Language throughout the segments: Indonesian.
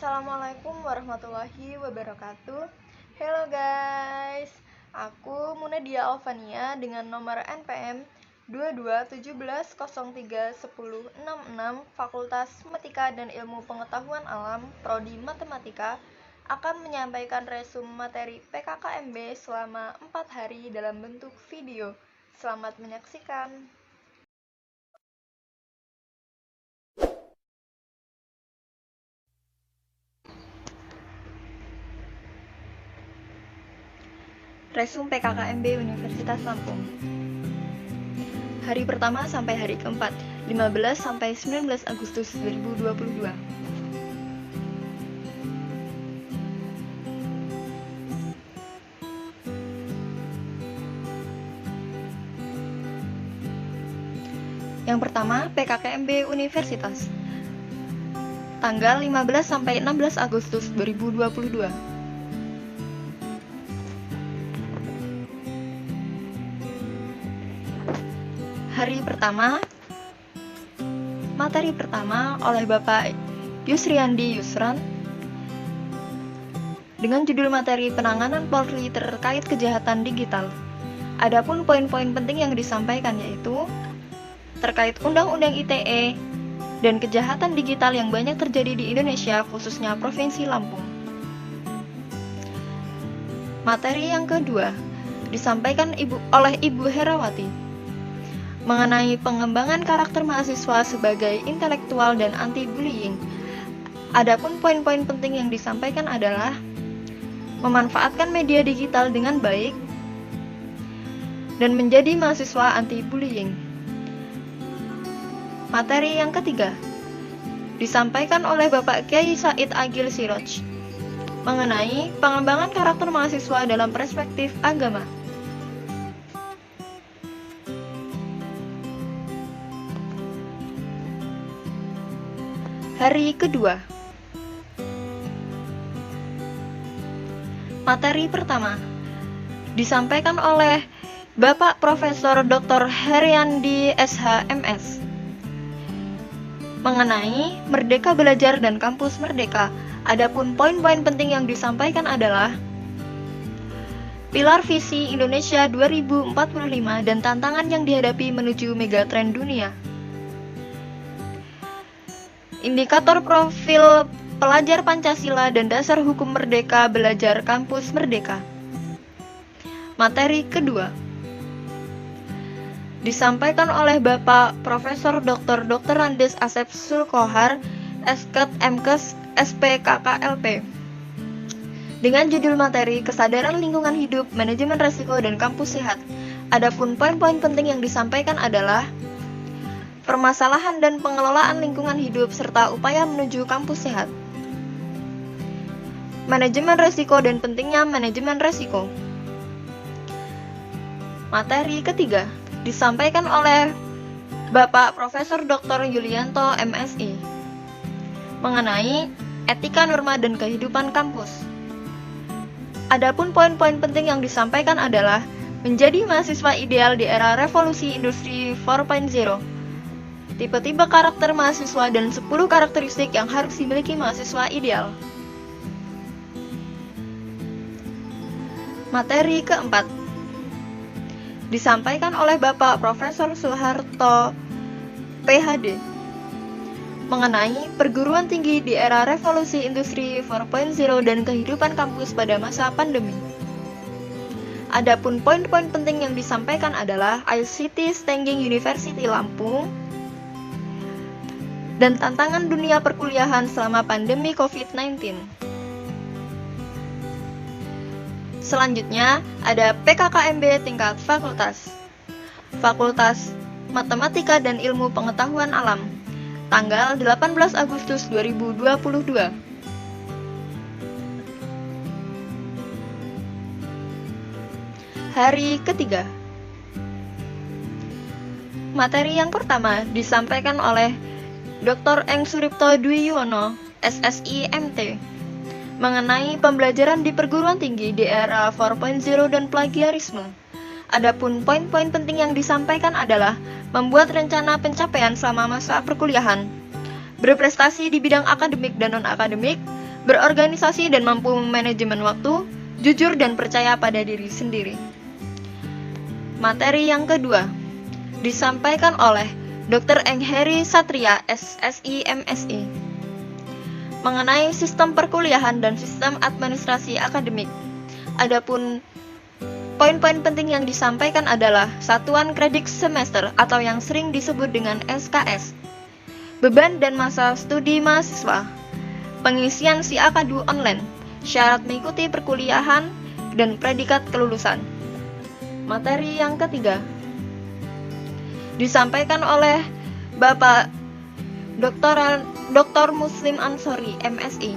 Assalamualaikum warahmatullahi wabarakatuh. Hello guys, aku Munadia Alvania dengan nomor NPM 2217031066 Fakultas Matematika dan Ilmu Pengetahuan Alam Prodi Matematika akan menyampaikan resum materi PKKMB selama 4 hari dalam bentuk video. Selamat menyaksikan. Resum PKKMB Universitas Lampung. Hari pertama sampai hari keempat, 15 sampai 19 Agustus 2022. Yang pertama, PKKMB Universitas. Tanggal 15 sampai 16 Agustus 2022. Hari pertama, materi pertama oleh Bapak Yusriandi Yusran dengan judul materi penanganan Polri terkait kejahatan digital. Adapun poin-poin penting yang disampaikan yaitu terkait Undang-Undang ITE dan kejahatan digital yang banyak terjadi di Indonesia, khususnya Provinsi Lampung. Materi yang kedua disampaikan oleh Ibu Herawati mengenai pengembangan karakter mahasiswa sebagai intelektual dan anti-bullying. Adapun poin-poin penting yang disampaikan adalah memanfaatkan media digital dengan baik dan menjadi mahasiswa anti-bullying. Materi yang ketiga disampaikan oleh Bapak Kiai Said Agil Siroj mengenai pengembangan karakter mahasiswa dalam perspektif agama. Hari kedua. Materi pertama disampaikan oleh Bapak Profesor Dr. Heriandi SH.MS mengenai Merdeka Belajar dan Kampus Merdeka. Adapun poin-poin penting yang disampaikan adalah pilar visi Indonesia 2045 dan tantangan yang dihadapi menuju megatrend dunia. Indikator profil pelajar Pancasila dan dasar hukum merdeka belajar kampus merdeka. Materi kedua disampaikan oleh Bapak Profesor Dr. Andes Asep Sulkohar, Esket MKes SPKKLP dengan judul materi Kesadaran Lingkungan Hidup, Manajemen Resiko dan Kampus Sehat. Adapun poin-poin penting yang disampaikan adalah permasalahan dan pengelolaan lingkungan hidup serta upaya menuju kampus sehat. Manajemen resiko dan pentingnya manajemen resiko. Materi ketiga disampaikan oleh Bapak Profesor Dr. Yulianto MSI mengenai etika norma dan kehidupan kampus. Adapun poin-poin penting yang disampaikan adalah menjadi mahasiswa ideal di era revolusi industri 4.0. Tipe-tipe karakter mahasiswa dan 10 karakteristik yang harus dimiliki mahasiswa ideal. Materi keempat disampaikan oleh Bapak Profesor Soeharto PhD mengenai perguruan tinggi di era revolusi industri 4.0 dan kehidupan kampus pada masa pandemi. Adapun poin-poin penting yang disampaikan adalah ICT Stangging University Lampung dan tantangan dunia perkuliahan selama pandemi COVID-19. Selanjutnya ada PKKMB tingkat fakultas. Fakultas Matematika dan Ilmu Pengetahuan Alam. Tanggal 18 Agustus 2022. Hari ketiga. Materi yang pertama disampaikan oleh Dr. Eng Suripto Dwi Yuwono, SSI MT, mengenai pembelajaran di perguruan tinggi di era 4.0 dan plagiarisme. Adapun poin-poin penting yang disampaikan adalah membuat rencana pencapaian selama masa perkuliahan, berprestasi di bidang akademik dan non-akademik, berorganisasi dan mampu manajemen waktu, jujur dan percaya pada diri sendiri. Materi yang kedua disampaikan oleh Dr. Engheri Satria, SSI MSI, mengenai sistem perkuliahan dan sistem administrasi akademik. Adapun poin-poin penting yang disampaikan adalah satuan kredit semester atau yang sering disebut dengan SKS, beban dan masa studi mahasiswa, pengisian si akadu online, syarat mengikuti perkuliahan, dan predikat kelulusan. Materi yang ketiga disampaikan oleh Bapak Dr. Muslim Ansori, MSI,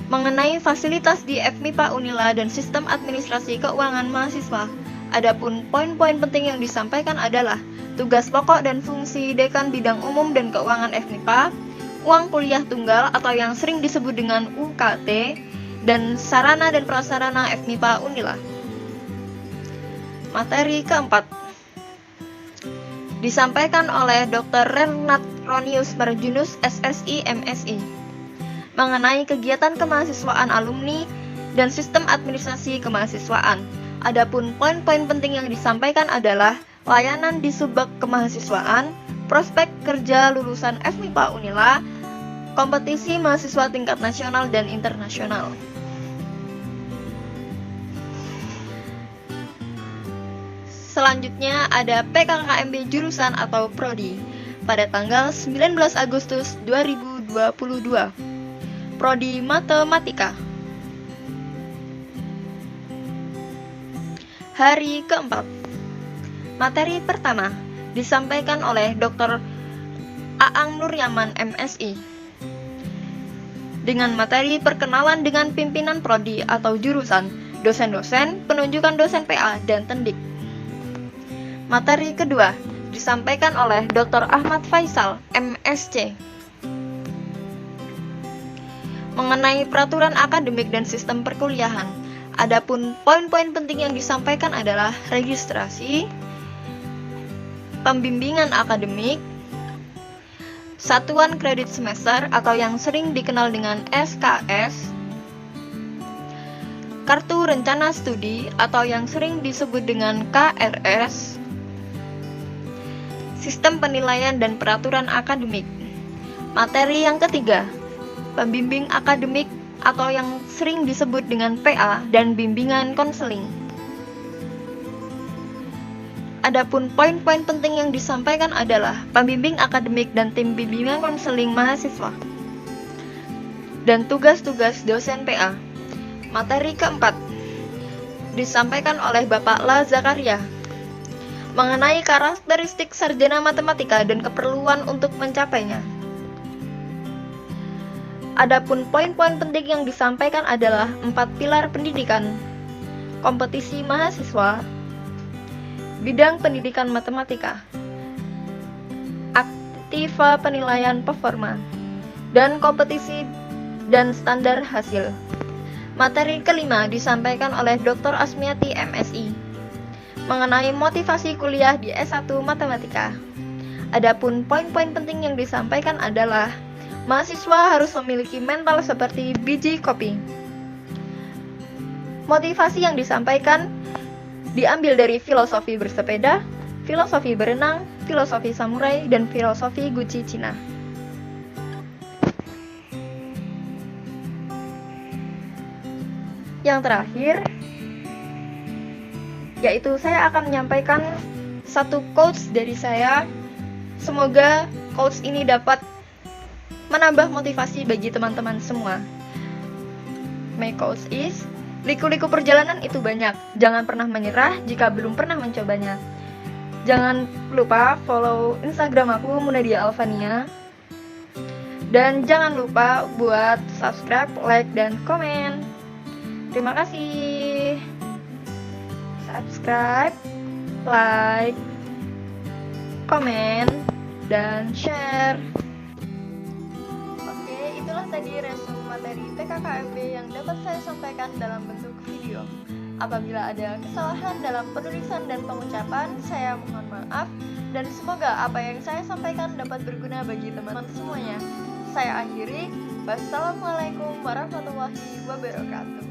mengenai fasilitas di FMIPA Unila dan sistem administrasi keuangan mahasiswa. Adapun poin-poin penting yang disampaikan adalah tugas pokok dan fungsi dekan bidang umum dan keuangan FMIPA, uang kuliah tunggal atau yang sering disebut dengan UKT, dan sarana dan prasarana FMIPA Unila. Materi keempat disampaikan oleh Dr. Renat Ronius Marjunus, SSI MSI, mengenai kegiatan kemahasiswaan alumni dan sistem administrasi kemahasiswaan. Adapun poin-poin penting yang disampaikan adalah layanan di subbak kemahasiswaan, prospek kerja lulusan FMIPA Unila, kompetisi mahasiswa tingkat nasional dan internasional. Selanjutnya ada PKKMB jurusan atau prodi pada tanggal 19 Agustus 2022. Prodi Matematika. Hari keempat. Materi pertama disampaikan oleh Dr. Aang Nuryaman, MSI, dengan materi perkenalan dengan pimpinan prodi atau jurusan, dosen-dosen, penunjukan dosen PA, dan tendik. Materi kedua disampaikan oleh Dr. Ahmad Faisal, MSc, mengenai peraturan akademik dan sistem perkuliahan. Adapun poin-poin penting yang disampaikan adalah registrasi, pembimbingan akademik, satuan kredit semester atau yang sering dikenal dengan SKS, kartu rencana studi atau yang sering disebut dengan KRS, sistem penilaian dan peraturan akademik. Materi yang ketiga, pembimbing akademik atau yang sering disebut dengan PA dan bimbingan konseling. Adapun poin-poin penting yang disampaikan adalah pembimbing akademik dan tim bimbingan konseling mahasiswa, dan tugas-tugas dosen PA. Materi keempat disampaikan oleh Bapak La Zakaria, mengenai karakteristik sarjana matematika dan keperluan untuk mencapainya. Adapun poin-poin penting yang disampaikan adalah 4 pilar pendidikan, kompetisi mahasiswa, bidang pendidikan matematika, aktiva penilaian performa, dan kompetisi dan standar hasil. Materi kelima disampaikan oleh Dr. Asmiati, MSI, mengenai motivasi kuliah di S1 Matematika. Adapun poin-poin penting yang disampaikan adalah mahasiswa harus memiliki mental seperti biji kopi. Motivasi yang disampaikan diambil dari filosofi bersepeda, filosofi berenang, filosofi samurai, dan filosofi Gucci Cina. Yang terakhir, yaitu saya akan menyampaikan satu quotes dari saya. Semoga quotes ini dapat menambah motivasi bagi teman-teman semua. My quotes is, liku-liku perjalanan itu banyak, jangan pernah menyerah jika belum pernah mencobanya. Jangan lupa follow Instagram aku, Munadia Alvania. Dan jangan lupa buat subscribe, like, dan komen. Terima kasih. Subscribe, like, komen, dan share. Oke, itulah tadi resume materi PKKMB yang dapat saya sampaikan dalam bentuk video. Apabila ada kesalahan dalam penulisan dan pengucapan, saya mohon maaf, dan semoga apa yang saya sampaikan dapat berguna bagi teman-teman semuanya. saya akhiri. Wassalamualaikum warahmatullahi wabarakatuh.